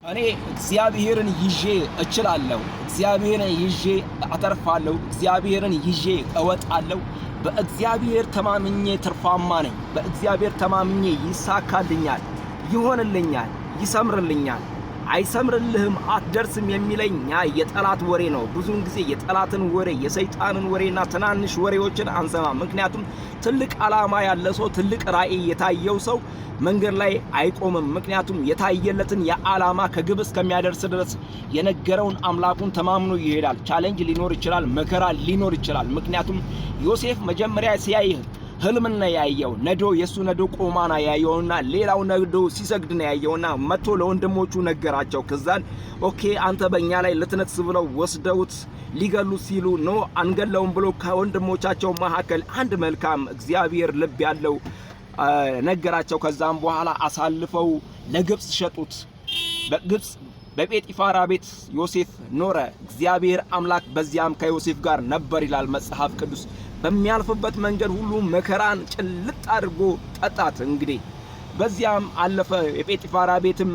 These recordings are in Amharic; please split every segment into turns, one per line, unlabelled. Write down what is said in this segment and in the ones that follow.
እኔ እግዚአብሔርን ይዤ እችላለሁ። እግዚአብሔርን ይዤ አተርፋለሁ። እግዚአብሔርን ይዤ እወጣለሁ። በእግዚአብሔር ተማምኜ ትርፋማ ነኝ። በእግዚአብሔር ተማምኜ ይሳካልኛል፣ ይሆንልኛል፣ ይሰምርልኛል። አይሰምርልህም አትደርስም የሚለኝ የጠላት ወሬ ነው። ብዙውን ጊዜ የጠላትን ወሬ የሰይጣንን ወሬና ትናንሽ ወሬዎችን አንሰማም። ምክንያቱም ትልቅ ዓላማ ያለ ሰው ትልቅ ራእይ የታየው ሰው መንገድ ላይ አይቆምም። ምክንያቱም የታየለትን የዓላማ ከግብ እስከሚያደርስ ድረስ የነገረውን አምላኩን ተማምኖ ይሄዳል። ቻሌንጅ ሊኖር ይችላል፣ መከራ ሊኖር ይችላል። ምክንያቱም ዮሴፍ መጀመሪያ ሲያይ ህልምና ያየው ነዶ የሱ ነዶ ቆማና ያየውና ሌላው ነዶ ሲሰግድ ነው ያየውና መጥቶ ለወንድሞቹ ነገራቸው። ከዛን ኦኬ አንተ በእኛ ላይ ልትነግስ ብለው ወስደውት ሊገሉት ሲሉ ነው አንገለውም ብሎ ከወንድሞቻቸው መካከል አንድ መልካም እግዚአብሔር ልብ ያለው ነገራቸው። ከዛም በኋላ አሳልፈው ለግብጽ ሸጡት። በግብጽ በጴጢፋራ ቤት ዮሴፍ ኖረ። እግዚአብሔር አምላክ በዚያም ከዮሴፍ ጋር ነበር ይላል መጽሐፍ ቅዱስ። በሚያልፍበት መንገድ ሁሉ መከራን ጭልጥ አድርጎ ጠጣት። እንግዲህ በዚያም አለፈ። የጴጢፋራ ቤትም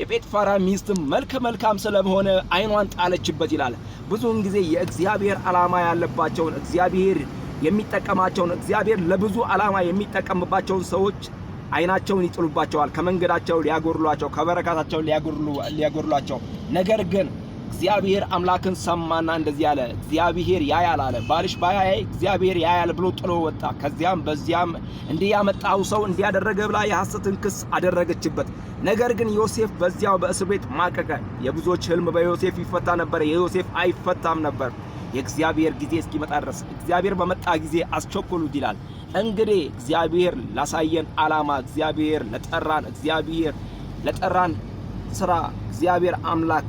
የጴጢፋራ ሚስትም መልካም ስለሆነ አይኗን ጣለችበት ይላል። ብዙውን ጊዜ የእግዚአብሔር ዓላማ ያለባቸውን እግዚአብሔር የሚጠቀማቸውን እግዚአብሔር ለብዙ ዓላማ የሚጠቀምባቸውን ሰዎች አይናቸውን ይጥሉባቸዋል። ከመንገዳቸው ሊያጎርሏቸው፣ ከበረካታቸው ሊያጎርሏቸው። ነገር ግን እግዚአብሔር አምላክን ሰማና እንደዚህ አለ፣ እግዚአብሔር ያያል አለ። ባልሽ ባያይ እግዚአብሔር ያያል ብሎ ጥሎ ወጣ። ከዚያም በዚያም እንዲህ ያመጣው ሰው እንዲያደረገ ብላ የሐሰትን ክስ አደረገችበት። ነገር ግን ዮሴፍ በዚያው በእስር ቤት ማቀቀ። የብዙዎች ህልም በዮሴፍ ይፈታ ነበር፣ የዮሴፍ አይፈታም ነበር። የእግዚአብሔር ጊዜ እስኪመጣ ድረስ እግዚአብሔር በመጣ ጊዜ አስቸኮሉት ይላል። እንግዲህ እግዚአብሔር ላሳየን ዓላማ እግዚአብሔር ለጠራን ስራ እግዚአብሔር አምላክ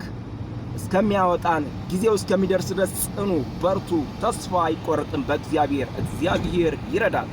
እስከሚያወጣን ጊዜው እስከሚደርስ ድረስ ጽኑ፣ በርቱ፣ ተስፋ አይቆረጥም። በእግዚአብሔር ይረዳል።